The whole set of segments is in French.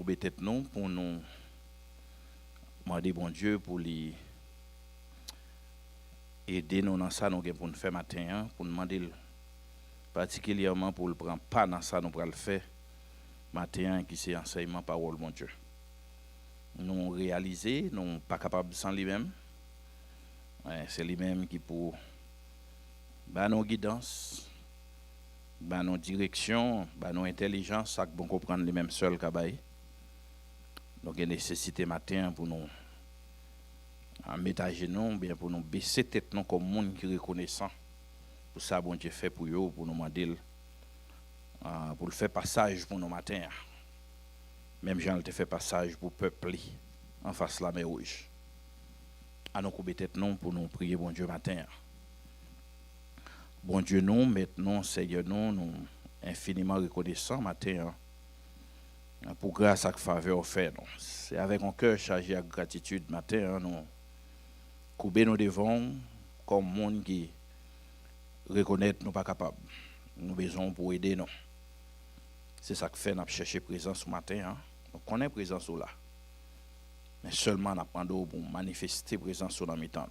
couper tête nous pour nous demander bon Dieu pour lui aider nous dans ça nous pour nous faire matin hein, pour nous demander particulièrement pour le prendre pas dans ça nous pour le faire matin qui c'est enseignement parole mon Dieu. Nous réaliser nous pas capable sans lui-même. C'est lui-même qui pour nos guidance, nos direction, nos intelligence, ça que bon comprendre les mêmes seuls kabay. Donc il y a nécessité matin pour nous mettre à genoux, bien pour nous baisser tête nous comme monde qui reconnaissant pour ça bon Dieu fait pour eux pour nous demander pour le faire passage pour nos matins. Même Jean le fait passage pour peuple en face la mer rouge. À nous couper tête nous pour nous prier bon Dieu matin. Bon Dieu nous maintenant Seigneur nous infiniment reconnaissants matin pour grâce à faveur offerte. C'est avec un cœur chargé de gratitude matin nous couper nous devant comme monde qui reconnaître nous pas capable. Nous besoin pour aider nous. C'est ça que fait n'a chercher présence ce matin nous connaît présence là. Mais seulement n'a pas pour manifester présence dans mes temps.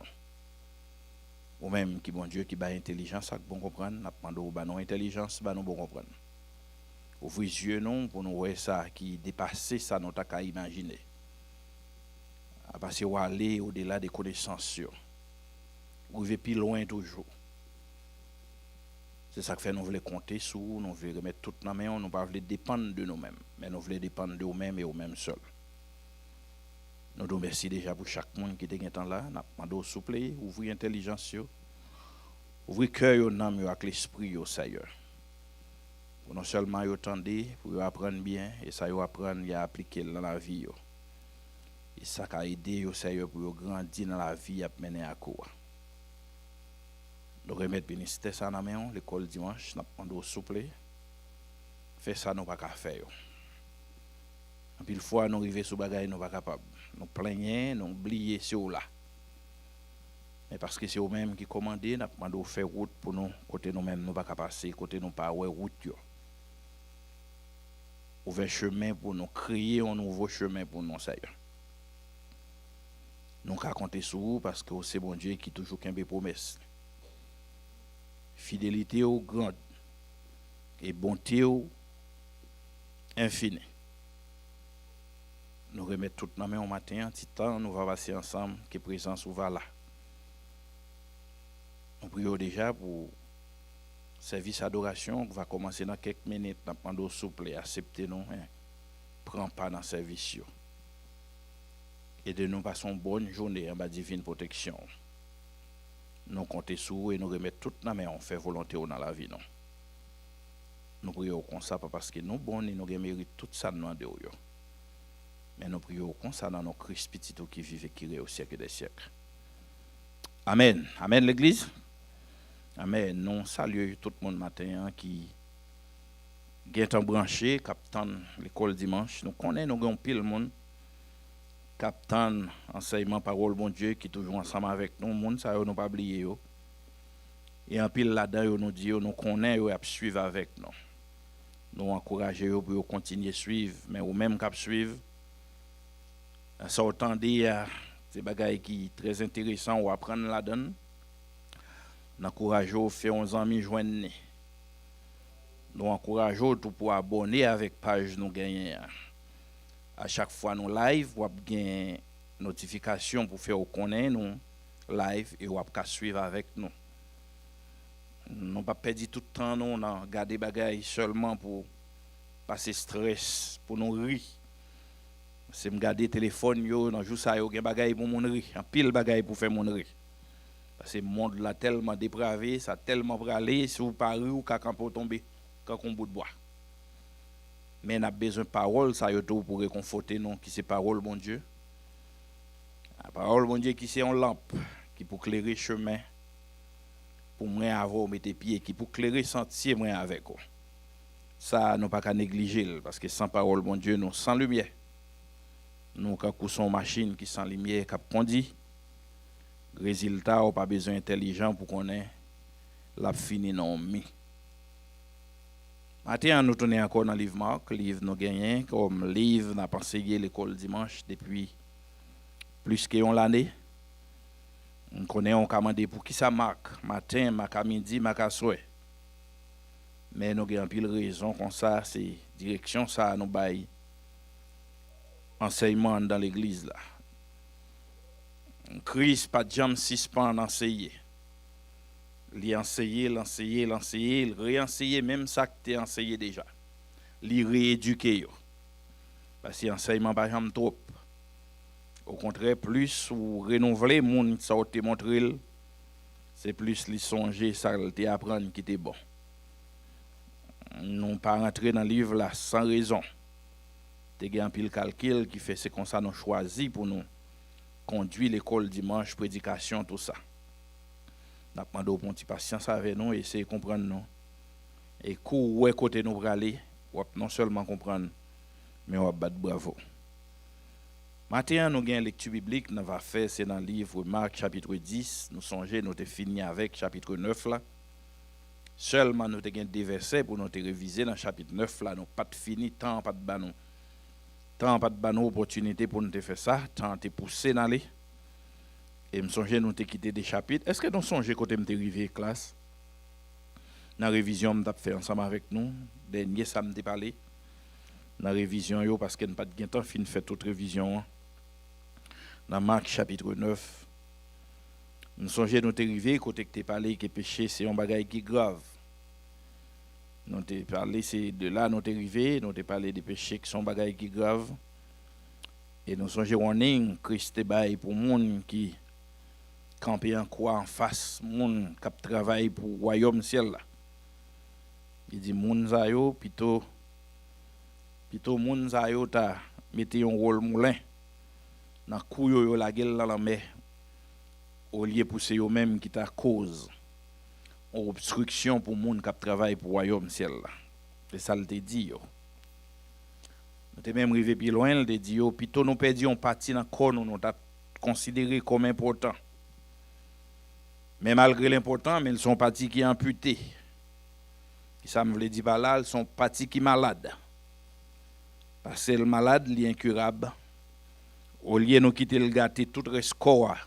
Ou même qui bon Dieu qui ba intelligence ça bon comprendre n'a pas ba non intelligence ba non bon comprendre. Ouvrir les yeux non pour nous voir ça qui dépasser ça nous ta ka imaginer. Parce que aller au-delà des connaissances sur. Arriver plus loin toujours. C'est ça que fait nous voulons compter sur, nous voulons remettre tout dans main, nous pas voulons dépendre de nous-mêmes, mais nous voulons dépendre de nous-mêmes et nous-mêmes seuls. Nous vous remercions déjà pour chaque monde qui est temps là, n'a demandé souple, ouvrir intelligence, ouvrir cœur et âme avec l'esprit Seigneur. Pour non seulement attendre, pour apprendre bien et ça apprendre et appliquer dans la vie. Et ça a aidé Seigneur pour grandir dans la vie et mener à quoi. Nous remettre ministère ça dans main, l'école dimanche, n'a demandé souple. Faire ça nous pas qu'à faire. En pile fois nous arriver sous bagaille nous pas capable. Nous plaignons, nous oublier sur là. Mais parce que c'est eux mêmes qui commandent, n'a demandé faire route pour nous côté nous mêmes nous pas passer, côté nous pas ouais route yo. Ouvert chemin pour nous créer un nouveau chemin pour nous Seigneur. Nous qu'à compter sur vous parce que c'est bon Dieu qui toujours qu'un promesse. Fidélité au grande et bonté au infinie. Nous remettons tout dans main au matin, en petit temps, nous allons passer ensemble, que présence ou va là. Nous prions déjà pour service d'adoration qui va commencer dans quelques minutes, nous demandons souple, accepter nous, prends pas dans le service. Et de nous passer une bonne journée en bas divine protection. Nous comptons sur vous et nous remettons tout dans main, on fait volonté dans la vie. Nous prions comme ça, pas parce que nous sommes bons et nous méritons tout ça nous demandons. Mais nous prions comme ça dans nos Christ petit qui vivent et qui règne au siècle des siècles. Amen. Amen l'église. Amen. Nous saluons tout le monde matin qui est branché, capitaine l'école dimanche. Nous connaissons, nous avons pile monde. Capitaine enseignement parole bon Dieu qui toujours ensemble avec nous. Monde ça nous pas oublier. Et en pile là-dedans nous dit nous connaissons et suivre avec nous. Nous encourager pour continuer à suivre, mais ou même cap suivre. Ça autant dire c'est bagaille qui très intéressant ou apprendre la donne. N'encourageons faire 11 amis joindre. Nous encourageons tout pour abonner avec page nous gagner. À chaque fois nous live ou gain notification pour faire connaître nous live et ou suivre avec nous. Nous pas perdre tout le temps nous garder bagaille seulement pour passer stress pour nous rire. C'est me garder téléphone yo dans jour ça yo gen bagaille pour mon rire, en pile bagaille pour faire mon rire. Parce que le monde là tellement dépravé, ça tellement bralé, si vous pas rire ou ka campo tomber quand on bout de bois. Mais on a besoin de parole ça yo tout pour réconforter nous qui c'est parole mon Dieu. La parole mon Dieu qui c'est une lampe qui pour éclairer chemin pour moi avoir mettre pied qui pour éclairer sentier moi avec vous. Ça nous pas qu'à négliger parce que sans parole mon Dieu nous sans lumière. Nous quand son machine qui sans lumière qui conduit résultat ou pas besoin intelligent pour qu'on ait la fini non mi Matin, nous tournons encore dans le livre Marc, livre nous gagnons, comme livre n'a pas enseigné l'école dimanche depuis plus qu'une année. On connaît, on commande pour qui ça marque, matin, à midi, à soir. Mais nous avons pile raison comme ça, c'est direction ça nous bail enseignement dans l'église là. Christ pas de jamais suspend d'enseigner. Il l'enseigner, il réenseigner même ça que tu as enseigné déjà. Il rééduquer. Parce que l'enseignement pas jamais trop. Au contraire, plus ou renouveler monde ça te montrer, c'est plus les songer ça te apprendre qui était bon. Nous pas rentrer dans le livre là sans raison. Tu as un pile calcul qui fait c'est comme ça nous choisi pour nous conduire l'école dimanche, prédication, tout ça. Nous demandons une petite patience avec nous et essayer de comprendre nous. Et où est côté nous pour aller, non seulement comprendre, mais on va battre bravo. Maintenant, nous avons une lecture biblique, nous va faire, c'est dans le livre Marc chapitre 10. Nous songez, nous avons fini avec chapitre 9 là. Seulement, nous avons des versets pour nous réviser dans le chapitre 9 là. Nous pas fini, tant pas de banon. Tant pas de banon opportunité pour nous faire ça, tant de pousser dans les. Et me songe nous te quitter des chapitres. Est-ce que nous songe côté me arrivé classe? Dans la révision me fait ensemble avec nous, dernier samedi parlé. Dans la révision yo parce que nous pas de temps fin fait toute révision. Dans Marc chapitre 9. Nous songe nous te arrivé côté que tu parlé que péché c'est un bagage qui grave. Nous te parlé c'est de là nous te arrivé, nous te parlé des péchés qui sont bagage qui grave. Et nous songe warning Christ te bail pour monde qui camper en quoi en face moun qui travaille pour royaume ciel là. Il dit moun za yo plutôt moun za yo ta mette un rôle moulin dans couyo yo la gueule dans la mer au lieu pousser yo même qui ta cause une obstruction pour moun qui travaille pour royaume ciel là. C'est ça le dit yo. Nous te même arrivé plus loin, le dit yo plutôt nous perdions partie dans corps nous t'a considéré comme important. Mais malgré l'important, mais ils sont partis qui amputés. Ça me veut dire par là, ils sont partis qui malades. Parce que le malade, il est incurable. Au lieu de nous quitter le gâter, tout reste corps.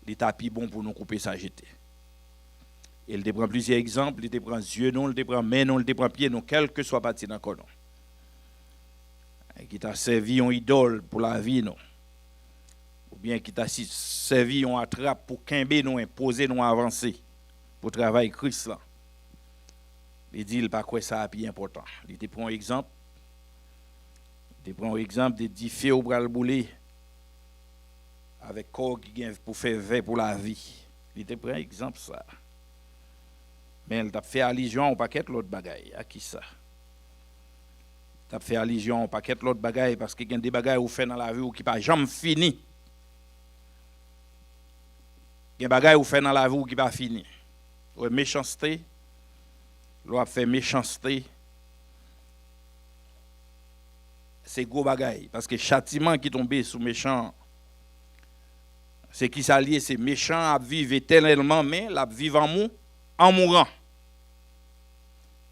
Il est tapis bon pour nous couper sa jeter. Il te prend plusieurs exemples, il te prend yeux non, il te prend main non, il te prend pied non, quel que soit parti dans le corps. Qui t'a servi une idole pour la vie non. Ou bien qui t'a servi on attrape pour quimber nous imposer nous avancer pour travailler Christ là. Il dit il pas quoi ça a plus important. Il te prend exemple. Il te prend exemple de 10 feux au bras le bouler avec corps qui vient pour faire veille pour la vie. Il te prend exemple ça. Mais il t'a fait allusion au paquet l'autre bagaille. À qui ça? T'a fait allusion au paquet l'autre bagaille parce qu'il y a des bagailles ou fait dans la vie ou qui pas jamais fini. Il y a des bagailles ou fait dans la vie ou qui pas fini. Ou méchanceté, l'on fait méchanceté. C'est gros bagaille parce que châtiment qui tombe sous méchant, c'est qui s'allie, c'est méchant à vivre éternellement, mais la vivre en mourant.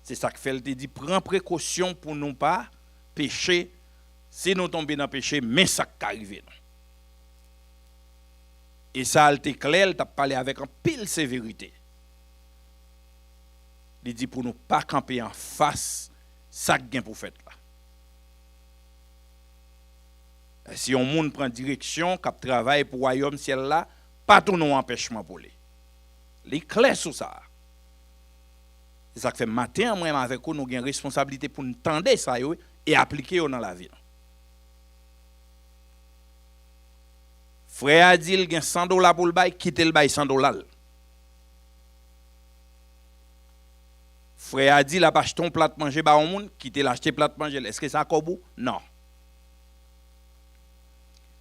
C'est ça que fait le dit, prends précaution pour nous pas pécher. Si nous tombons dans le péché, mais ça qui arrive. Et ça, il est clair, il a parlé avec un pile sévérité. Il dit pour nous pas camper en face, ça qui est pour faire là. Si on monde prend direction, cap travail pour royaume ciel là, pas tout nous empêchement pour lui. Il est clair sur ça. C'est ça que fait matin, moi avec nous avons une responsabilité pour nous tendre ça et appliquer dans la vie. Frère a dit il a $100 pour le bail, quitter le bail $100. Frère a dit la acheter un plat de manger ba on monde, quitter l'acheter plat de manger. Est-ce que ça corbeau? Non.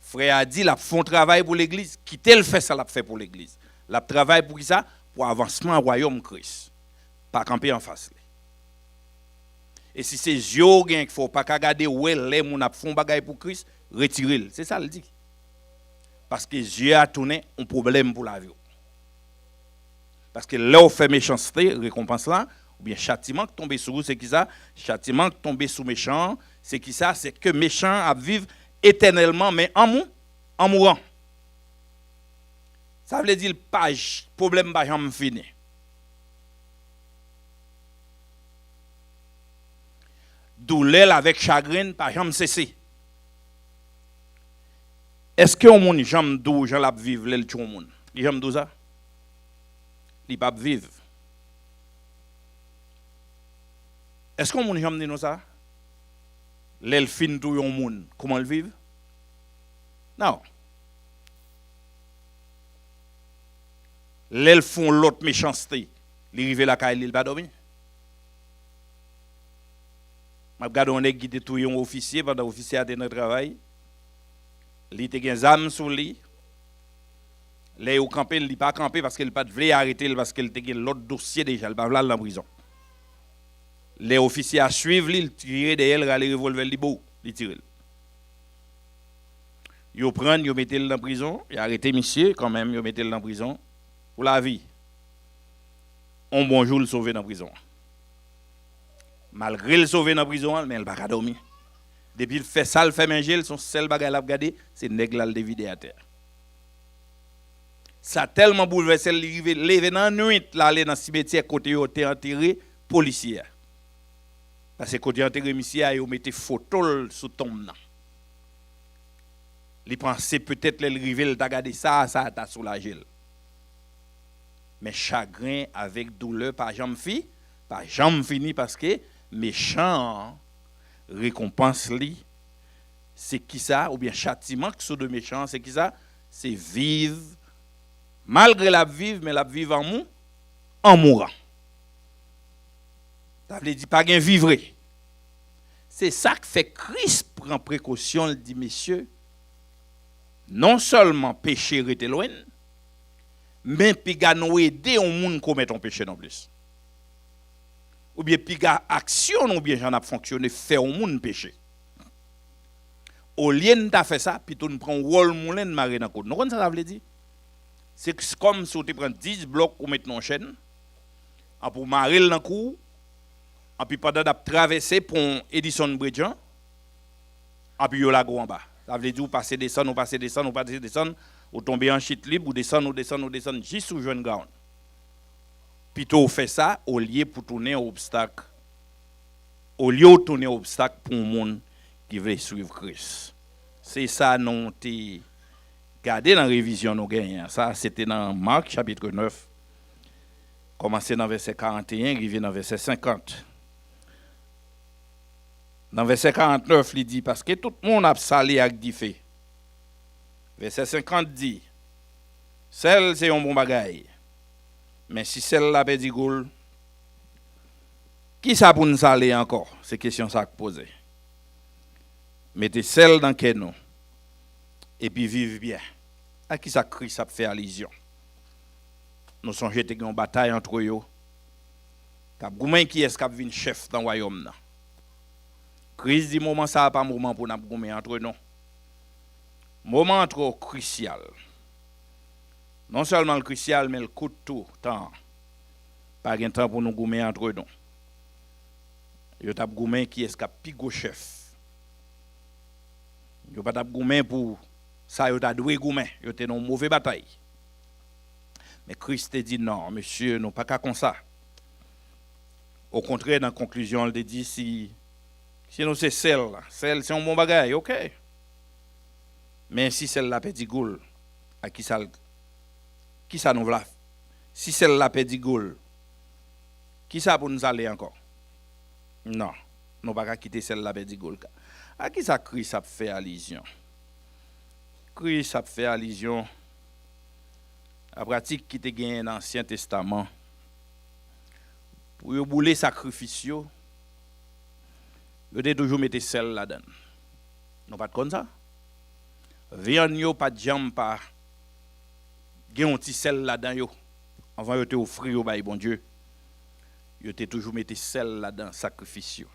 Frère a dit la font travail pour l'église, quitter le fait ça l'a fait pour l'église. La travail pour qui ça? Pour avancement au royaume Christ. Pas camper en face. Et si c'est yeux qu'il faut pas regarder où les moun a font bagaille pour Christ, retirer. C'est ça le dit. Parce que Dieu a tourné un problème pour la vie. Parce que là on fait méchanceté, récompense là, ou bien châtiment qui tombe sur vous, c'est qui ça? Châtiment qui tombe sur méchant, c'est qui ça? C'est que méchant à vivre éternellement, mais en mourant. Ça veut dire pas problème pas jamais fini. Douleur avec chagrin pas jamais cesser. Est-ce que on monde jamais dou Jean la vivre le tout monde? Il jamais dou ça? Il pas vivre. Est-ce qu'on monde jamais dit ça? L'el fin tout yon monde, comment le vivre? Non. L'el font l'autre méchanceté, li rive la caille, il pas dormir. M'a regardé on est qui tout yon officier pendant officier a dans travail. Li te gen zam sou li. Les au campé, il pas campé parce qu'il pas voulait arrêter parce qu'il te gen l'autre dossier déjà, il pas vla en prison. Les officiers à suivre, ils tirent derrière le revolver, ils tirent. Ils prennent, ils mettent dans la prison, ils arrêtent monsieur quand même, ils mettent dans la prison pour la vie. On bonjour le sauver dans la prison. Malgré le sauver dans la prison, mais il va pas dormir. Depuis il fait ça, il fait manger, son seul bagage à regarder, c'est nèg la le vider à terre. Ça a tellement bouleversé, il levé dans la nuit, là aller dans le cimetière côté où était enterré policier. Parce que côté enterré monsieur, il mettait photo sous tombe. Il pensait peut-être le river, il t'a gardé ça t'a soulagé. Mais chagrin avec douleur, pas jamais fini parce que méchant récompense li, c'est qui ça, ou bien châtiment que de méchant, c'est qui ça? C'est vivre, malgré la vivre, mais la vivre en mourant. Ça veut dire pas gain vivre. C'est ça que fait Christ prend précaution, il dit messieurs, non seulement péché rete loin, mais puis nous aider au monde commettre un péché non plus. Ou bien puis action ou bien j'en a fonctionné faire au monde péché. Au lieu de faire ça, puis tu prend rôle moulin de marrer dans côte. Non comment ça veut dire? C'est comme si tu prends 10 blocs ou mettre en chaîne, pour marrer dans cou, et puis pendant de traverser pont Edison Bridge, et puis yo la go en bas. Ça veut dire ou passer descendre, ou tomber en chute libre, ou descendre juste sous jeune ground. Plutôt fait ça au lieu pour tourner un obstacle. Au lieu de tourner un obstacle pour le monde qui veut suivre Christ. C'est ça nous t'ai gardé dans la révision nous gagnons. Ça c'était dans Marc chapitre 9. Commencer dans verset 41, arriver dans verset 50. Dans verset 49, il dit parce que tout le monde a salé avec du feu. Verset 50 dit celle c'est un bon bagaille. Mais si celle-là perdit goul, qui ça pour nous saler encore? C'est question ça que poser. Mettez celle dans le et puis vivre bien. À qui ça crie, ça fait allusion. Nous sommes jetés une bataille entre eux. Qui est-ce qui a vu chef dans le royaume? Crise du moment, ça n'a pas moment pour nous goumer entre nous. Moment trop crucial. Non seulement le crucial, mais le coup de tout temps. Pas de temps pour nous goumer entre nous. Yo t'a goumer qui est ce pigo chef. Yo pas t'a goumer pour ça yo t'a doué goumer, yo t'es dans mauvaise bataille. Mais Christ te dit non, monsieur, non pas qu'à comme ça. Au contraire, dans la conclusion, il dit si nous c'est celle c'est un bon bagage, OK. Mais si celle-là perdit goul, à qui ça nous vla? Si celle-là perdit goul, qui ça pour nous aller encore? Non, nous pas quitter celle-là perdit goul. À qui ça Christ ça fait allusion? Christ ça fait allusion à pratique qui te gagne dans l'Ancien Testament. Pour yo bouler sacrifice yo te toujours mettre celle là-dedans. Non pas comme ça. Viande yo pas de jambe pas gen un petit sel là-dedans yo. Avant yo te offrir yo bay bon Dieu. Yo te toujours mettre sel là-dedans sacrifice yo.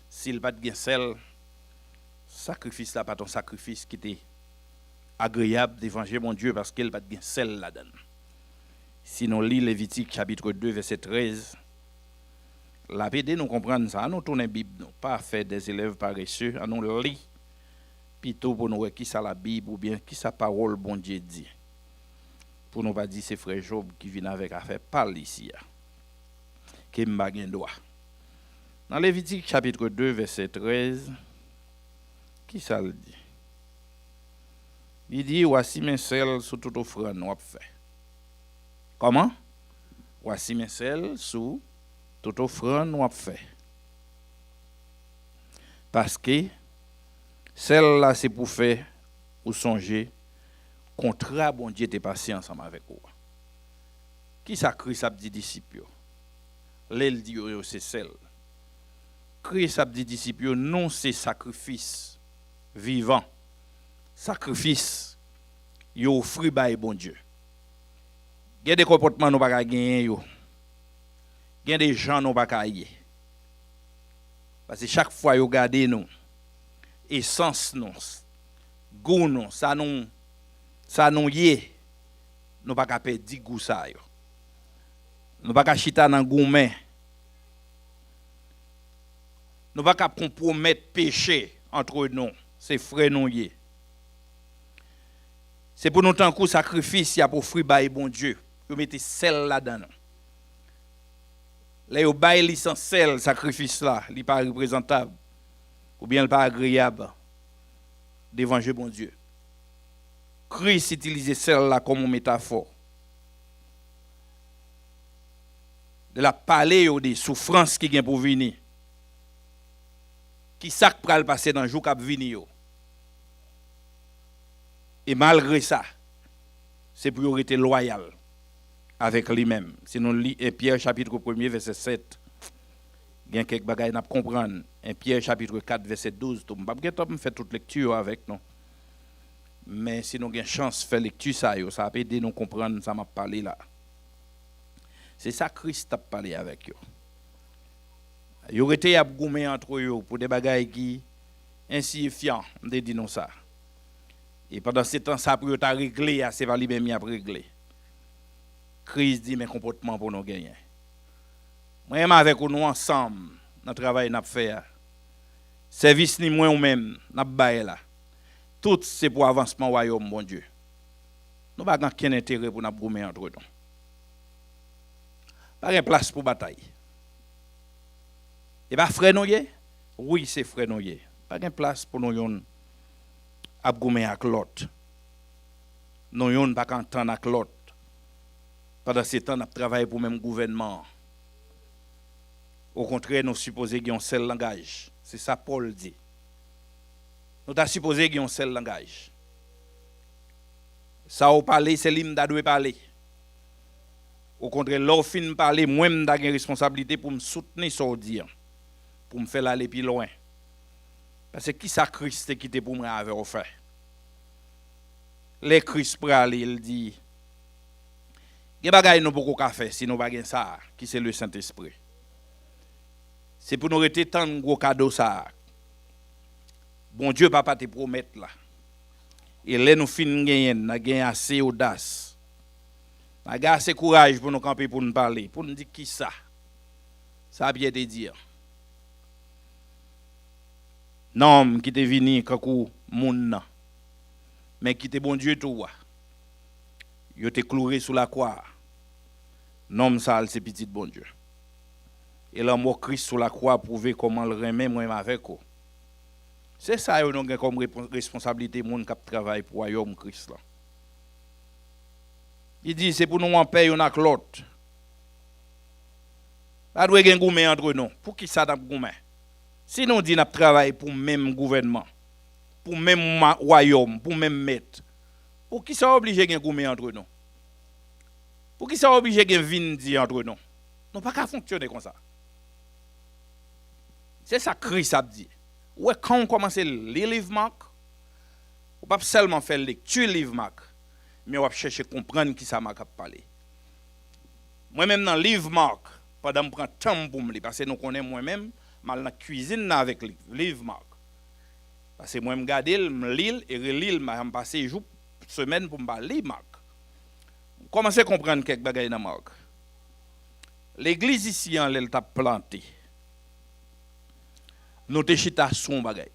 S'il pas de gen sel, sacrifice là pas ton sacrifice qui était agréable devant mon Dieu parce qu'il pas de gen sel là-dedans. Sinon lit Lévitique chapitre 2 verset 13. La PD nous comprendre ça, nous tourner Bible, nous pas faire des élèves paresseux, à nous lire plutôt pour nous voir qui ça la Bible ou bien qui sa parole bon Dieu dit. Pour nous pas dire c'est frère Job qui vient avec affaire parle ici qui m'a gen droit. Dans Lévitique chapitre 2 verset 13, qui ça le dit? Il dit voici mes selles sous toute offrande nous a fait. Comment? Voici mes selles sous toute offrande nous a fait. Parce que celle-là c'est pour faire ou songer contrat bon Dieu était passé ensemble avec vous. Qui ça Christ a dit disciples? L'elle dit c'est celle. Christ a dit disciples non c'est sacrifice vivant. Sacrifice yo offri by bon Dieu. Il y a des comportements nous pas gagner yo. Il y a des gens nous pas gagner. Parce que chaque fois yo garder nous essence nous goût nous ça nous yé nous pas ka perdre goût ça yo. Nous pas ka chita dans gourmet. Nous pas ka compromettre péché entre nous, c'est frère nous yé. C'est pour nous tant coup sacrifice y a pour offrir bail bon Dieu. Vous mettez celle là-dedans. Là yo bail li sans sel sacrifice là, li pas représentable ou bien il pas agréable devant Dieu bon Dieu. Christ utilisait celle-là comme une métaphore. De la parler des souffrances qui viennent pour venir. Qui ça qui pral passer dans le jour qui va venir. Et malgré ça, c'est pour être loyal avec lui-même. Si nous lisons Pierre chapitre 1 verset 7, il y a quelques bagages à comprendre. Pierre chapitre 4 verset 12, je ne vais pas faire toute lecture avec nous. Mais si nous avons une chance de faire lecture, ça va aider nous à comprendre ça m'a parlé là. C'est ça que Christ a parlé avec eux. Il aurait été abgoumé entre eux pour des bagages qui insignifiants, on dit nous ça. Et pendant ce temps, ça pour ta régler, c'est pas lui-même qui a réglé. Christ dit mes comportements pour nous gagner. Moi-même avec nous ensemble, dans le travail n'a fait. Service ni moi ou même n'a bail là. Tout c'est pour avancement royaume bon Dieu. Nous pas aucun intérêt pour nous abgoumer entre nous. Pas de place pour bataille. Et pas frère nous yé? Oui, c'est frère nous yé. Pas de place pour nous yon abgoumer avec l'autre. Nous yon pas entendre avec l'autre. Pendant ce temps, nous travaillons pour le même gouvernement. Au contraire, nous supposons qu'il y a un seul langage. C'est ça Paul dit. Nous avons supposé qu'il y a un seul langage. Ça au parler, c'est lui qui doit parler. Au contraire, lorsque je parle, moi, j'ai une responsabilité pour me soutenir sur dire, pour me faire aller plus loin. Parce que qui ça Christ qui était pour me avoir fait? Les Christ pral, il dit, il y a des choses nous ne pouvons pas faire si nous n'avons pas ça, qui c'est le Saint-Esprit. C'est pour nous rester tant de gros cadeaux ça. Bon Dieu, papa te promettre là. Et là, nous finissons gagner, nous avons assez audace. Nous avons assez courage pour nous camper, pour nous parler, pour nous dire qui ça. Ça a bien de dire. Non, qui te venu quand moun mais qui te bon Dieu tout. Yo te cloué sous la croix. Non, ça c'est petit bon Dieu. Et l'amour Christ sous la croix prouver comment le remet moi avec vous. C'est ça yo nous comme responsabilité moun qui travaille pour royaume Christ là. Il dit c'est pour nous en paix un avec l'autre. Pas doit gen goumé entre nous. Pour qui ça n'a goumé? Si nous dit n'a travaille pour même gouvernement, pour même royaume, pour même maître. Pour qui ça obligé gen goumé entre nous? Pour qui ça obligé gen vin di entre nous? Non pas qu'à fonctionner comme ça. C'est ça Christ a dit. Ouais, quand on commence à lire le livre Marc, on ne peut pas seulement faire lecture livre Marc, mais on va chercher à comprendre qui ça m'a parlé. Moi-même dans le livre Marc, pendant que je prends temps pour me lire, parce que nous connaissons moi-même, mal dans la cuisine avec le livre Marc. Parce que moi, je regarde, je lis et relire, je passe des jours, semaines pour me lire Marc. Commencez à comprendre quelques bagages dans Marc. L'église ici, elle t'a planté. nous te chita son bagay.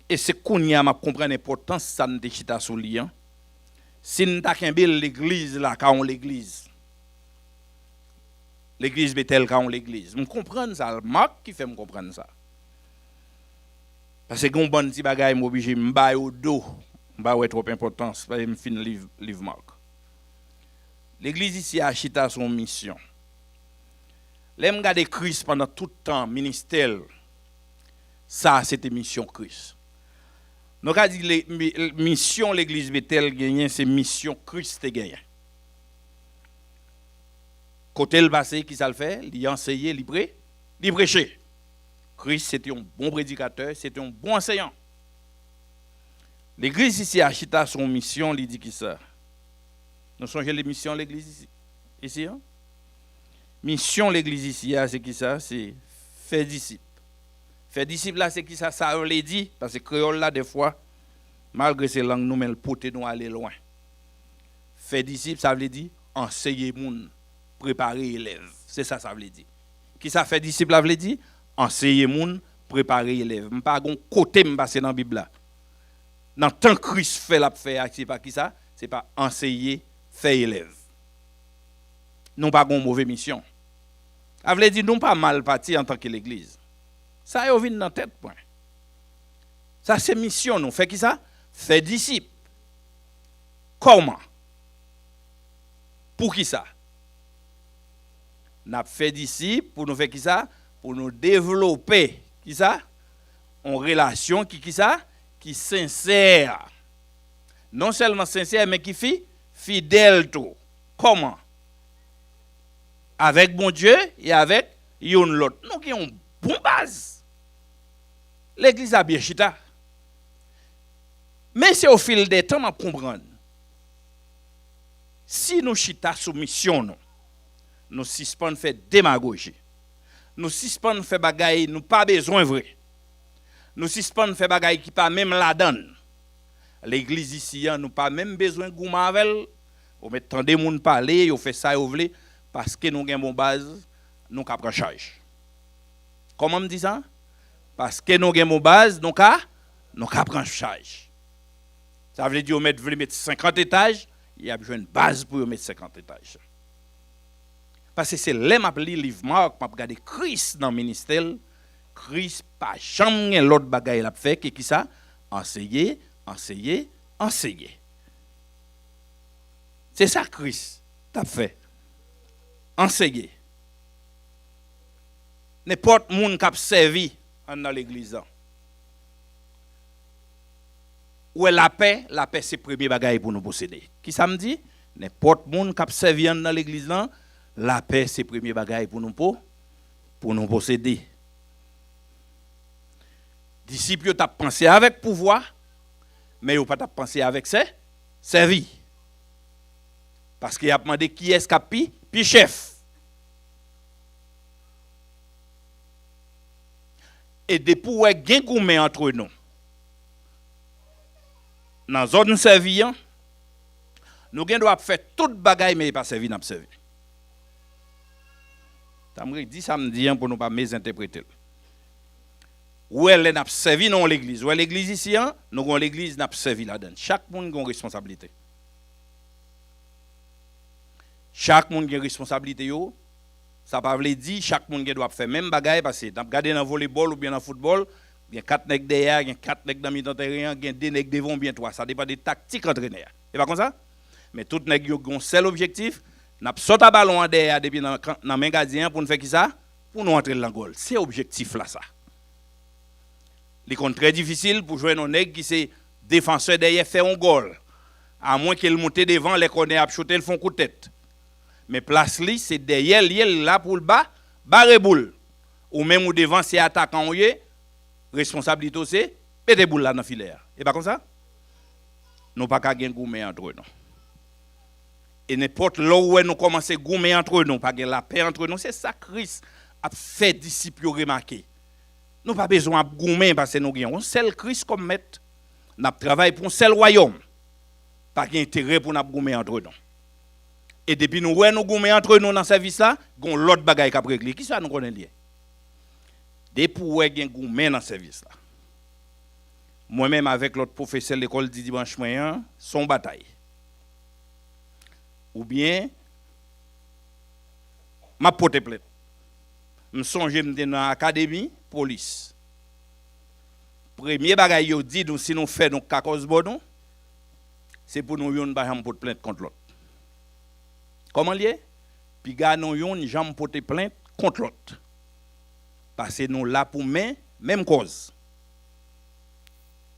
Et c'est qu'on y a m'a comprendre l'importance ça nous te chita sur lien. Si nous t'a kembe l'église là quand on l'église. L'église Bethel quand on l'église. Me comprendre ça, Marc qui fait me comprendre ça. Parce que gon bon petit bagay m'oblige m'bay au dos. M'ba ouais trop importance, parce que me fin livre Marc. L'église ici a chita son mission. L'aime garder Christ pendant tout le temps ministère. Ça c'était mission Christ. Nous avons dit mission l'église Bethel gagné c'est mission Christ gagné. Côté le passé qui ça le fait, il enseigner, il prêcher. Christ c'était un bon prédicateur, c'était un bon enseignant. L'église ici a chita son mission, il dit qui ça. Nous songez les missions de l'église ici hein? Mission de l'église ici, c'est qui ça? C'est faire disciple. Faire disciple là, c'est qui ça? Ça on l'a dit, parce que créole là, des fois, malgré ces langues, nous, mais le pote nous aller loin. Faire disciple, ça veut dire enseigner moun, préparer élève. C'est ça, ça veut dire. Qui ça fait disciple, ça veut dire? Enseigner moun, préparer élève. Je ne pas gon côté me passer dans la Bible là. Dans tant Christ fait la faire, c'est pas qui ça? C'est pas enseigner, faire élève. Nous pas gon mauvaise mission. Ça veut dire nous pas mal parti en tant que l'église. Ça y vient dans tête point. Ça c'est mission nous fait qui ça? Fait disciple. Comment? Pour qui ça? N'a fait disciple pour nous faire qui ça? Pour nous développer qui ça? En relation qui ça? Qui sincère. Non seulement sincère mais qui fidèle tout. Comment? Avec bon Dieu et avec yon l'autre. Nous qui ont bon base. L'église a bien chita. Mais c'est au fil des temps, on comprendre. Si nous chita sous mission, nous suspendons faire démagogie. Nous suspendons faire bagaille, nous pas besoin vrai. Nous suspendons faire bagaille qui pas même la donne. L'église ici, nous pas même besoin de gouma avec. On met tant de monde parler, on fait ça, on veut parce que nous avons une bonne base, nous avons charge. Comment me dit ça? Parce que nous avons une bonne base, nous avons charge. Ça veut dire qu'on veut mettre 50 étages, il y a besoin de base pour mettre 50 étages. Parce que c'est là que je lis le livre Marc, je regarde Christ dans le ministère. Christ pas jamais l'autre bagaille l'a fait qui ça? Enseigner. C'est ça Christ t'a fait. Enseigner. N'importe monde qui a servi dans l'église. Où est la paix c'est le premier bagaille pour nous posséder. Qui ça me dit? N'importe monde qui a servi dans l'église, la paix c'est le premier bagaille pour nous posséder. Disciples t'a pensé avec pouvoir, mais ils pas t'a pensé avec servi. Parce qu'il a demandé qui est-ce qui a puis chef. Et depuis où est gain goumé entre nous. Dans zone servie, nous doit faire toute bagaille mais pas servi n'a servi. T'amri dit samedi pour nous pas mésinterpréter. Où elle n'a servi dans l'église. Où est l'église ici, nous avons l'église n'a servi là-dedans. Chaque monde a une responsabilité. Chaque monde a une responsabilité. Ça ne veut pas dire que chaque monde doit faire même bagaille parce que dans le volleyball ou bien dans le football, il y a 4 nègres derrière, il y a 4 nègres dans le terrain, il y a 2 nègres devant, bien 3. Ça dépend des tactiques entraîneurs. C'est pas comme ça? Mais tout nègres ont un seul objectif, n'a sauté à ballon derrière depuis dans le main gardien pour nous faire qui ça? Pour nous entrer dans le goal. C'est l'objectif là ça. C'est très difficile pour jouer un nègre qui c'est défenseur derrière faire un goal. À moins qu'il monte devant, les connaît à shooter, ils font coup de tête. Mais place li c'est derrière li là pour le bas barre boule ou même ou devant c'est attaquant ou responsabilité c'est péter boule là dans filaire et pas comme ça nous pas ka gen goumé entre nous et n'importe là où nous commencer goumé entre nous pas gen la paix entre nous c'est ça Christ a fait disciples remarquer nous pas besoin de goumé parce que nous gagnons seul Christ comme maître n'a travail pour un seul royaume pas gain intérêt pour n'a goumé entre nous. Et depuis nous goumé entre nous dans ce service là, gon l'autre bagaille qui a réglé. Qui ça nous connaît lié? Des pour gen gourmet dans service là. Moi-même avec l'autre professeur de l'école du dimanche moyen, son bataille. Ou bien m'a porté plainte. Me songe m'était dans l'académie police. Premier bagay yo dit nous si nous fait donc cause bon c'est pour nous yon ba porter plainte contre l'autre. Comment lié? Puis gars nous yon jambe porter plainte contre l'autre. Parce que nous là pour même cause.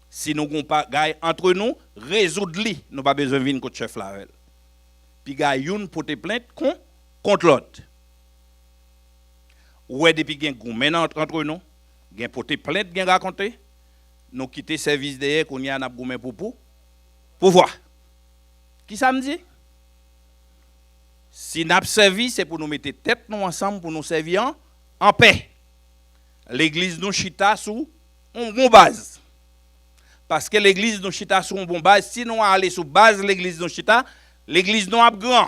Si nous n'avons pas entre nous, résoudre li, nous pas besoin de venir contre chef là. Puis gars yon porter plainte contre l'autre. Ouais depuis gen goumèn entre nous, gen porter plainte gen raconter, nous quitter service derrière qu'on y a n'a goumèn pour voir. Qui ça me dit? Si n'a servi c'est pour nous mettre tête nous ensemble pour nous servir en paix. L'église nous chita sous une bonne base. Parce que l'église nous chita sous une bonne base, si nous aller sous base l'église nous chita, l'église nous a grand.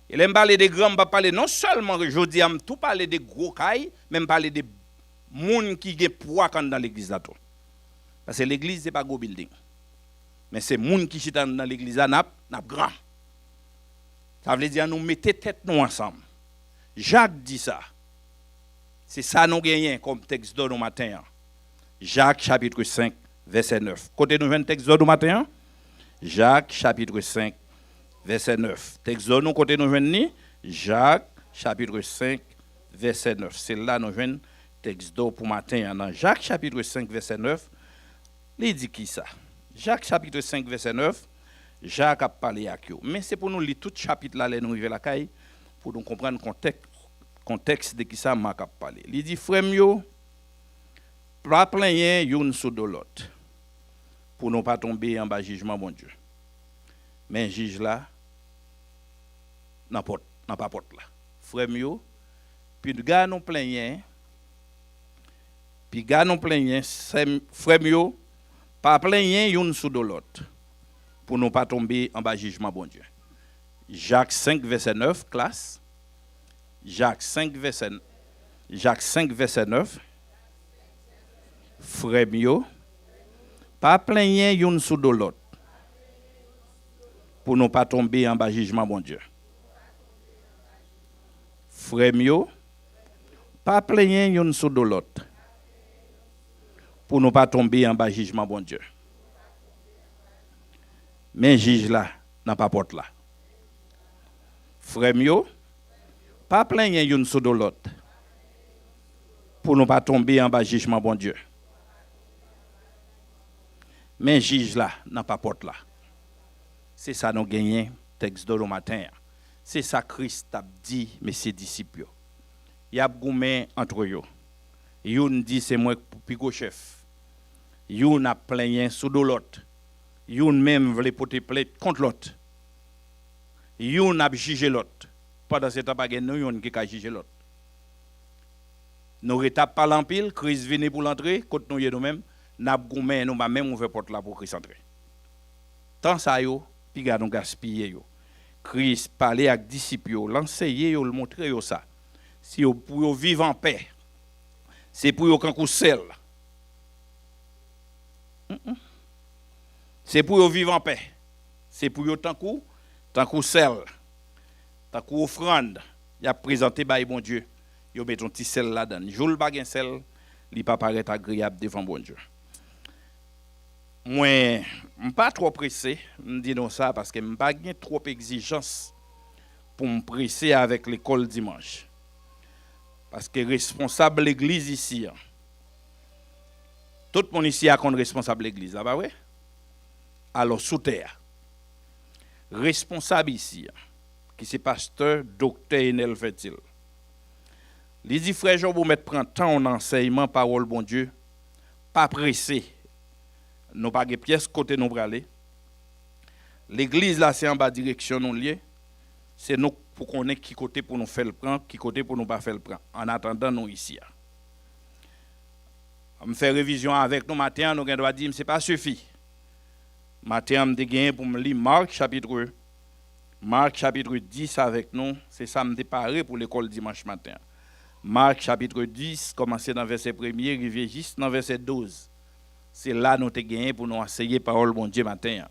Et l'aime parler des grands, pas parler non seulement je dis am tout parler des gros cailles, même parler des monde qui gen poids quand dans l'église là tout. Parce que l'église c'est pas gros building. Mais c'est monde qui chita dans l'église là n'a grand. Ça veut dire nous mettez tête nous ensemble. Jacques dit ça. C'est ça nous gagnons comme texte de nous matin. Jacques chapitre 5 verset 9. Côté nous un texte de nous matin. Jacques chapitre 5 verset 9. Texte de nous côté nous venons Jacques chapitre 5 verset 9. C'est là nous venons texte de pour matin dans Jacques chapitre 5 verset 9. Il dit qui ça? Jacques chapitre 5 verset 9. Jacques a parlé à vous. Mais c'est pour nous lire tout chapitre là nous arriver la caille pour nous comprendre contexte de qui ça m'a parlé. Il dit frère yo pas plaigner une sous de l'autre pour ne pas tomber en bas jugement bon Dieu. Mais juge là n'a pas porte là. Frère yo puis gars nous plaigner frère yo pas plaigner une sous de l'autre pour ne pas tomber en bas jugement bon Dieu. Jacques 5 verset 9 classe. Jacques 5 verset 9. Frère yo pas plaigner une sous de l'autre pour ne pas tomber en bas jugement bon Dieu. Frère yo pas plaigner une sous de l'autre pour ne pas tomber en bas jugement bon Dieu. Mais juge là n'a pas porte là. Frère yo pas plaigner une sous de l'autre pour ne pas tomber en bas jugement bon Dieu. Mais juge là n'a pas porte là. C'est ça nous gagnons texte de le matin. C'est ça Christ a dit mais ses disciples. Il y a goumé entre eux. Youn dit c'est moi pigo chef. Youn a plaigné sous de l'autre. Youn même veut porter plainte contre l'autre. Youn a jugé l'autre. Pendant ce temps, il y a yon qui a jugé l'autre. Nous rétapons pas l'empile, Christ vient pour l'entrée, quand nous nous-mêmes, nous avons nous même ouvert porte là pour Christ entrer. Tant ça yo, puis nous gaspiller yo. Christ parlait avec disciples, l'enseigner yo, le montrer yo ça. Si yo pour vivre en paix. C'est pour yo quand sel. C'est pour yo vivre en paix. C'est pour yo tant coup sel. Tant coup offrande, y a présenté par bon Dieu. Yo met ton petit sel là-dedans. Joul pas gen sel, li pas paraît agréable devant bon Dieu. Moi, pas trop pressé, me dis non ça parce que me pas gen trop exigence pour me presser avec l'école dimanche. Parce que responsable l'église ici. Tout le monde ici a comme responsable l'église, là, bah ouais. Alors sous terre. Responsable ici qui c'est pasteur docteur Enel Fertile. Il dit frère Jean vous mettre prendre temps en enseignement parole bon Dieu, pas pressé. Nous pas de pièces côté nous aller. L'église là c'est en bas direction nous lié. C'est nous pour connaître qui côté pour nous faire le prendre, qui côté pour nous pas faire le prendre. En attendant nous ici. On fait révision avec nous matin, nous doit dire c'est pas suffit. Matin me gagné pour me lire Marc chapitre 10 avec nous, c'est ça me déparé pour l'école dimanche matin. Marc chapitre 10, commencer dans verset 1er, arriver juste dans verset 12. C'est là nous avons gagné pour nous enseigner parole bon Dieu matin.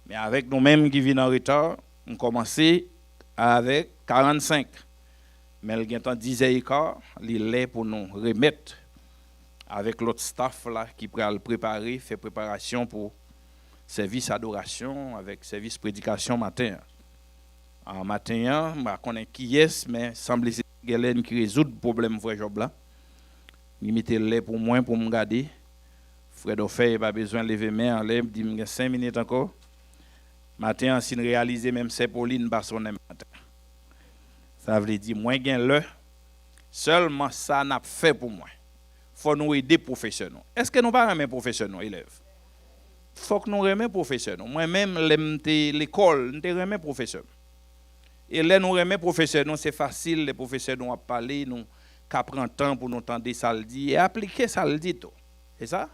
Mais avec nous-mêmes qui viennent en retard, on commence avec 45. Mais il y a un temps 10h15, il est pour nous remettre avec l'autre staff là qui peut préparer, faire préparation pour service adoration avec service prédication matin. En matin, je connais qui est, mais semble c'est Galen qui résout le problème frère Job là. Il mettait le pour moi pour me garder. Frère Dofey pas besoin de lever main en l'air, dit 5 minutes encore. Matin si réaliser même c'est Pauline pas son matin. Ça veut dire moi gain le seulement ça n'a fait pour moi. Faut nous aider professionnels. Est-ce que nous pas aimer professionnels élèves? Faut que nous aimer professionnels. Moi même l'école, nous aimer professeurs. Et là nous aimer professionnels, c'est facile les professeurs nous parler, nous qu'à prendre temps pour nous entendre ça le dit et appliquer ça le dit tout. C'est ça?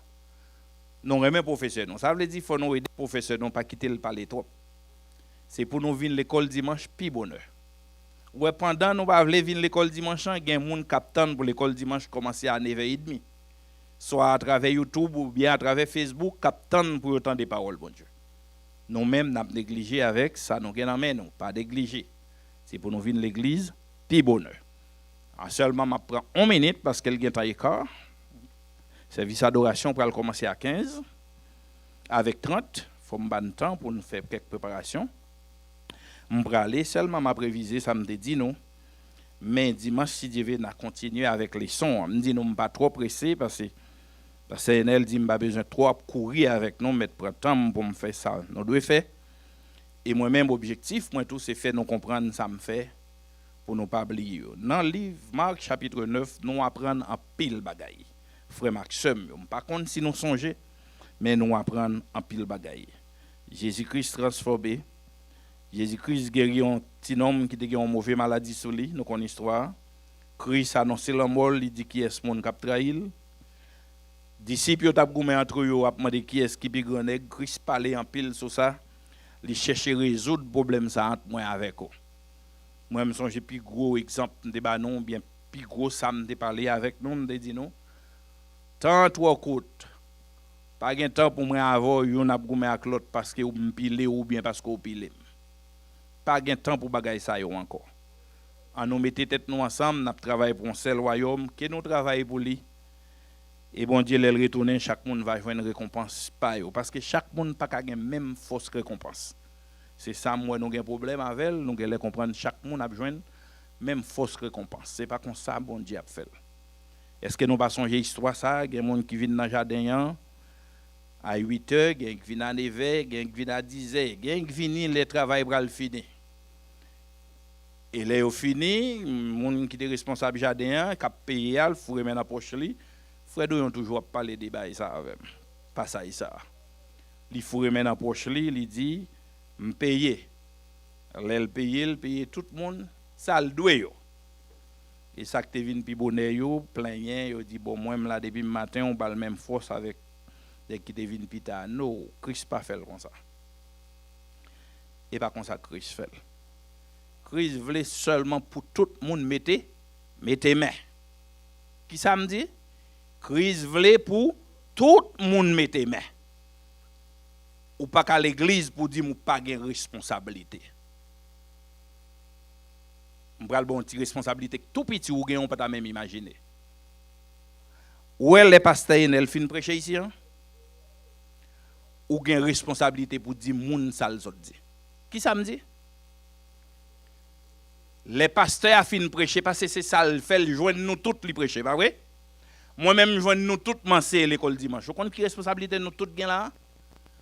Nous aimer professionnels. Ça veut dire faut nous aider professeurs non pas quitter le parler trop. C'est pour nous venir l'école dimanche puis bonheur. Ouais, pendant nous va venir l'école dimanche, il y a des gens qui attendent pour l'école dimanche commencer à 9h30. Soit à travers YouTube ou bien à travers Facebook, qui attendent pour entendre des paroles, bon Dieu. Nous-mêmes, nous avons négligé avec ça, nous avons nous, pas négligé. C'est pour nous venir l'église, puis bonheur. En seulement, je prends 1 minute parce qu'elle est en écart. Service d'adoration pour commencer à 15. Avec 30, il faut me battre temps pour nous faire quelques préparations. Je vais aller seulement m'a prévisé, ça me dit non. Mais dimanche, si Dieu veut, continuer avec les sons. Je me dis non, pas trop pressé parce que elle dit pas besoin trop courir avec nous, mettre prendre temps pour me faire ça. Nous devons faire. Et moi-même, objectif, moi tout, c'est faire nous comprendre ça me fait pour ne pas oublier. Dans le livre Marc chapitre 9, nous apprenons en pile bagaille. Frère Maxime, par contre si nous songeons, mais nous apprenons en pile bagaille. Jésus-Christ transformé. Jésus-Christ guérit un petit homme qui a une mauvaise maladie sur lui, nous connaissons l'histoire. Christ a annoncé la mort, il dit qui est ce monde qui a trahi. Disciples ont goumé entre eux, ont demandé qui est ce qui est grand. Christ parlait en pile sur ça. Il cherchait à résoudre le problème ça entre moi avec eux. Moi, je me songe plus gros exemple de non, bien plus gros ça me parler avec nous, me dit non. Tant trop court. Pas de temps pour moi avoir yon a goumé avec l'autre parce que ou me pile ou bien parce que ou pile. Pas de temps pour bagaille ça yo encore. En nous mettre tête nous ensemble, n'a travailler pour un seul royaume, que nous travailler pour lui. Et bon Dieu le retourner, chaque monde va jouer une récompense pas yo parce que chaque monde pas ka gen même fausse récompense. C'est ça moi nous gen problème avec, nous gen les comprendre chaque monde a besoin même fausse récompense. C'est pas comme ça bon Dieu a fait. Est-ce que nous pas songer histoire ça, gen monde qui vient dans jardin à 8h, gen qui vient à 9h, gen qui vient à 10h, gen qui vient le travail pral fini. Et là au fini, monde qui est responsable jardin, qui a payé al, faut remettre dans poche li. Frère ont toujours parler de bail ça avec pas ça et ça. Il faut remettre dans poche li, il dit me payer. L'elle payer tout le monde, ça le doit yo. Et ça que te vinn pi bonheur yo, plein yo dit bon moi là depuis matin on parle même force avec des qui te vinn pi tard. Non, Christ pas fait comme ça. Et pas comme ça Christ fait. Christ voulait seulement pour tout le monde mettez main. Qui ça me dit? Christ voulait pour tout le monde mettez main. Ou pas qu'à l'église pour dire ou pas de responsabilité. On pral bon petite responsabilité tout petit ou gen on pas même imaginer. Ou les pasteurs elle fin prêcher ici hein? Ou gen responsabilité pour dire moun ça le dit. Qui ça me dit? Les pasteurs a fin prêcher parce que c'est ça le fait joindre nous toutes li prêcher, pas vrai? Moi-même joindre nous toutes manser l'école dimanche. Vous connaissez qui responsabilité nous toutes gen là?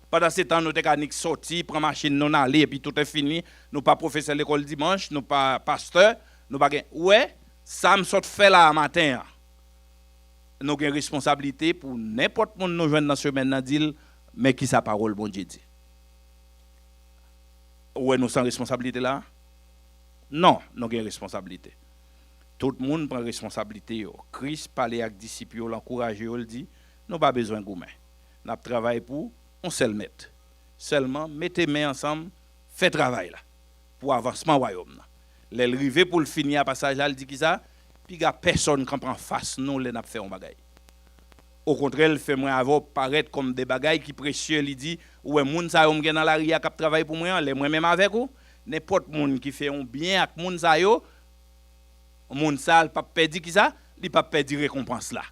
Pendant ce temps nous technique sorti, prend machine non aller et puis tout est fini, nous pas professeur l'école dimanche, nous pas pasteur, nous pas ouais, ça me sort fait là matin. Nous avons responsabilité pour n'importe monde nous joindre dans semaine nan dit mais qui sa parole bon Dieu dit. Ouais nous sans responsabilité là? Non, nous avons responsabilité. Tout le monde prend responsabilité. Christ parlait avec les disciples, l'encourager, il dit, nous pas besoin de gourmet. Nous travaillons pour, on se le met. Seulement, mettez mains ensemble, faites travail là, pour avancement royaume. L'arrivée pour le finir à passage là, il dit qui ça? puis il n'y a personne qui prend face nous les n'a fait un bagay. Au contraire, il fait moi avant paraître comme des bagailles qui précieux, il dit ouais moun sa yo m'gen dans la ria qui travaille pour moi, les moi même avec vous, n'importe monde qui fait un bien avec moun sa yo, moun sa pas perdre qui ça, il pas perdre récompense là.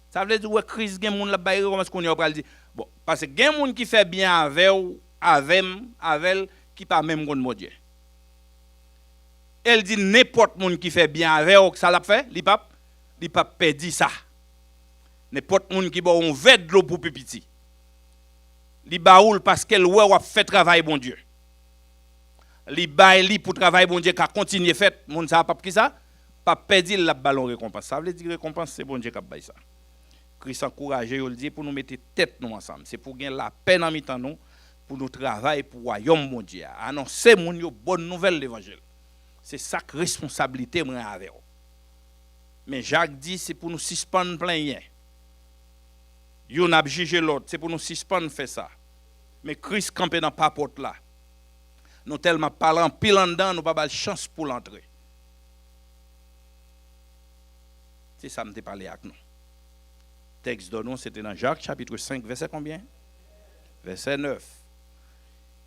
Ça veut dire ouais Christ gen moun la bail récompense qu'on y a dit bon parce que gen moun qui fait bien avec ou avec qui pas même gon mon Dieu. Elle dit n'importe monde qui fait bien avec ou ça l'a fait, il pas perdre ça. N'importe monde qui bon verre de l'eau pour petit. Li baoul parce qu'elle ouais a fait travail bon Dieu. Li bail li pour travail bon Dieu qu'a continuer fait monde ça pas qui ça pas perdre la ballon récompense. Ça veut dire récompense c'est bon Dieu qui bail ça. Christ encourage il dit pour nous mettre tête nous ensemble. C'est pour gagner la peine en mi-temps nous pour nous travailler pour royaume bon Dieu. Annoncer moun yo bonne nouvelle l'évangile. C'est ça que responsabilité moi avec. Mais Jacques dit c'est pour nous suspendre plein rien. Yon a jugé l'autre, c'est pour nous suspendre faire ça. Mais Christ campé dans pas porte là. Nous tellement parlant pile en dedans, nous pas de chance pour l'entrer. C'est ça me t'ai parlé avec nous. Texte de nous, c'était dans Jacques chapitre 5 verset combien? Verset 9.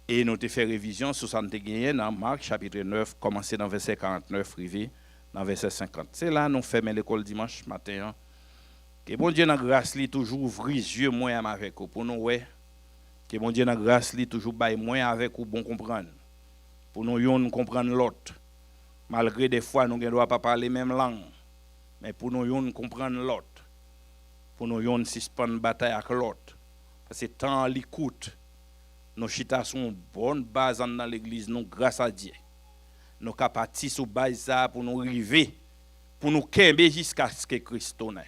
Et nous t'ai fait révision sur ça gagné dans Marc chapitre 9, commencer dans verset 49 arrivé dans verset 50. C'est là nous fermons l'école dimanche matin. Que bon Dieu dans grâce li toujours ouvrir les yeux moins avec vous pour nous ouais. Que bon Dieu dans grâce li toujours bail moins avec vous bon comprendre. Pour nous yon comprendre l'autre. Malgré des fois nous ne doit pas parler même langue. Mais pour nous yon comprendre l'autre. Pour nous yon suspendre bataille avec l'autre. Parce que tant l'écoute nos chita sont bonne base dans l'église nous grâce à Dieu. Nous capables sous base ça pour nous arriver pour nous kembe jusqu'à ce que Christ tonne.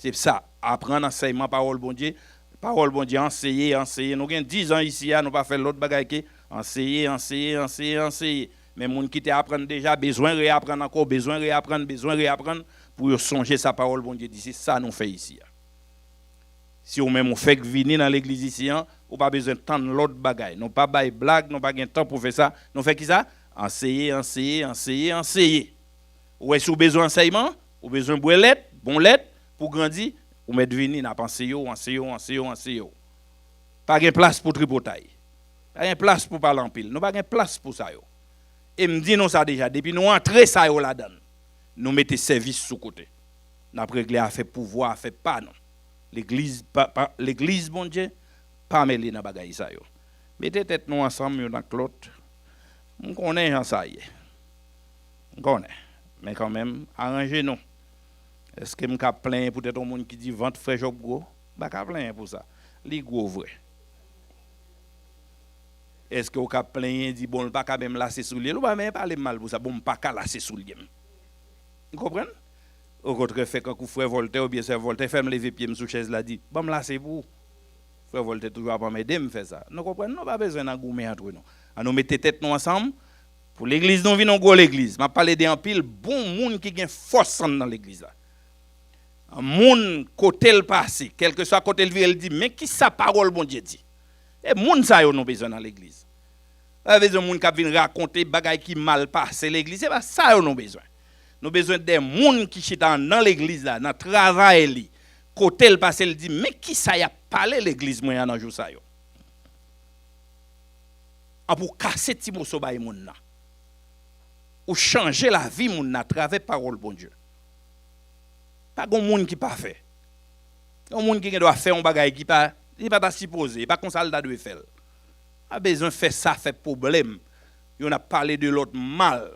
C'est ça, apprendre enseignement parole bon Dieu, enseigner, nous avons 10 ans ici, nous pas faire l'autre bagaille que enseigner. Mais moun qui t'apprend déjà besoin réapprendre encore, besoin réapprendre pour songer sa parole bon Dieu d'ici, ça nous fait ici. Si ou même on fait venir dans l'église ici, ou pas besoin de temps l'autre bagaille, non pas bail blague, non pas gain temps pour faire ça, nous fait qui ça? Enseigner. Ou est-ce besoin d'enseignement, ou besoin de boilette, bon lettre pour grandir, ou mettre venir n'a penser yo. Pas de place pour tripotaille. Pas de place pour parler en pile. Nous pas de place pour ça yo. Et me dit nous ça déjà depuis nous entrer ça yo là-dedans. Nous mettez service sous côté. N'a réglé à faire pouvoir, à faire pas non. L'église bon Dieu pas mêler dans bagaille ça yo. Mettez tête nous ensemble dans l'autre. On connaît ça y est. On connaît. Mais quand même arrangez nous. Est-ce que m'ka plein peut-être un monde qui dit vente frère Job gros? Ba ka plein pour ça. Li gros vrai. Est-ce que au ka plein dit bon pas ka même lasser sous lui, ou pas même parler mal pour ça, bon pas ka lasser sous lui. Vous comprenez? Au contraire fait quand frère Voltaire ou bien c'est Voltaire fait me lever pied sous chaise là dit, bon me lasser pour. Frère Voltaire toujours pas m'aider me faire ça. Nous comprenez? Non pas besoin d'engoumer entre nous. À nous mettre tête nous ensemble. Pour l'église nous venons go l'église. M'a parlé d'un pile bon monde qui gagne force dans l'église là. Un monde côté le passé, quel que soit côté le vie, elle dit mais qui sa parole bon Dieu dit. Et monde ça yo non besoin dans l'église. Avec un monde qui vient raconter bagaille qui mal passé l'église, c'est pas ça yo non besoin. Nous besoin des monde qui chita dans l'église là, dans travail li. Côté le passé, elle dit mais qui ça y a parlé l'église moi dans jour ça yo. En pour casser ti morceau bay monde là. Ou changer la vie moun à travers parole bon Dieu. Pas gon monde qui pas fait. Un monde qui doit faire un bagage qui pas il pas supposé, pas comme ça le doit faire. A besoin faire ça fait problème. On a parlé de l'autre mal.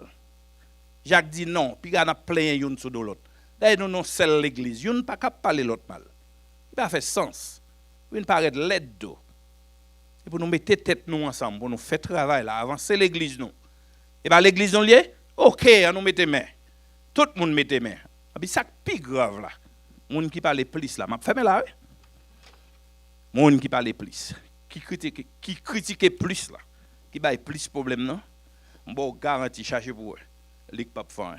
Jacques dit non, puis il a plein yon sur de l'autre. D'ailleurs nous non seul l'église, on pas capable parler l'autre mal. Il pas fait sens. Il paraît l'aide do. Et pour nous mettre tête nous ensemble, pour nous faire travail là, avancer l'église nous. Et ben l'église nous lié. OK, on nous mettre main. Tout le monde mette main. Et ça plus grave là. Moun qui parle plus là, m'a fermé là. Moun qui parle plus, qui critique plus là, qui bail plus problème non. Bon garantie charger pour eux. Pas faire.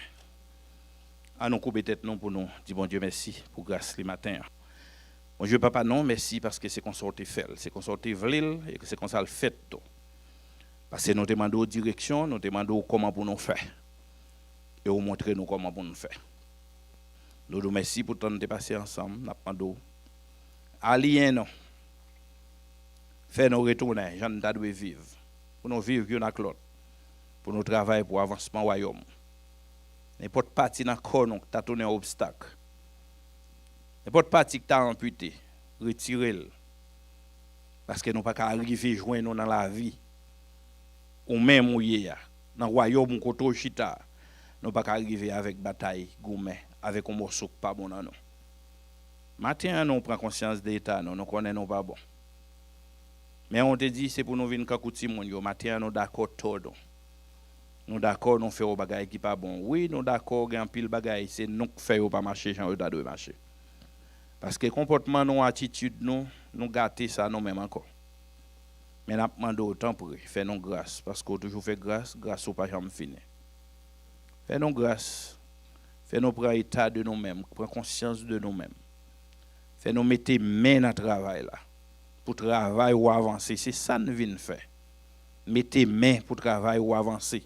À nous couper tête non pour nous. Dis bon Dieu merci pour grâce le matin. Bon Dieu papa non merci parce que c'est qu'on sortait faire, c'est qu'on sortait vlil et que c'est qu'on ça le fait tout. Parce que nous demandons direction, nous demandons comment pour nous faire. et vous montrer nous comment pour nous faire. Nous vous remercions pour temps de passer ensemble. Nous demandons allier nous. Faire nous retourner, j'en ai vivre. Pour nous vivre une avec l'autre. Pour nous travailler pour avancement du royaume. N'importe partie dans le corps qui t'a tourné un obstacle. N'importe partie qui t'a amputé, retirez-le. Parce que nous ne pouvons pas arriver à joindre dans la vie. Ou même dans le royaume koto chita, nous ne pouvons pas arriver avec bataille, gourmet, avec un morceau pas bon dans nous. Maintenant, nous prenons conscience de l'état, nous connaissons pas bon. Mais on te dit, c'est pour nous venir kakouti moun yo. Maintenant, nous d'accord tout. Nous d'accord, nous faisons des bagailles qui pas bon. Oui, nous d'accord, il y a un pile bagaille, c'est nous qui faisons pas marcher, j'en doit marcher. Parce que comportement, nous, attitude, nous gâter ça nous-mêmes encore. Mais nous demandons autant pour faire nos grâce. Parce qu'on toujours fait grâce, grâce au pas jamais fini. Fais nos grâce. Fais nous prendre état de nous-mêmes, prendre conscience de nous-mêmes. Fais nous mettre main dans le travail là. Pour travailler ou avancer. C'est ça que nous venons faire. Mettez main pour travailler ou avancer.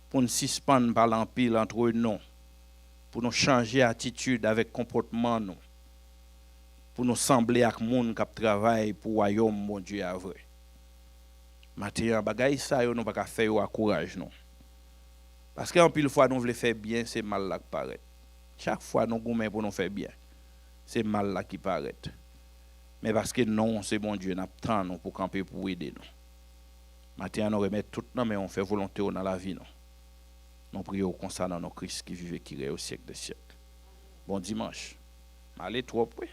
Pour nous suspendre par l'empile entre nous. Pour nous changer d'attitude avec comportement nous. Pour nous sembler avec les gens qui travaillent pour le royaume, mon Dieu, à vrai. Maintenant, bagay ça, nous ne pouvons pas faire au courage. Non. Parce qu'en pile fois, nous voulons faire bien, c'est mal là qui paraît. Chaque fois, nous goumons pour nous faire bien. C'est mal là qui paraît. Mais parce que non, c'est bon Dieu, nous attendons pour camper pour aider nous. Maintenant, nous remettons tout non, mais on fait volonté dans la vie. Nous prions concernant nos Christ qui vivent et qui règne au siècle des siècles. Bon dimanche. Allez, trop, oui.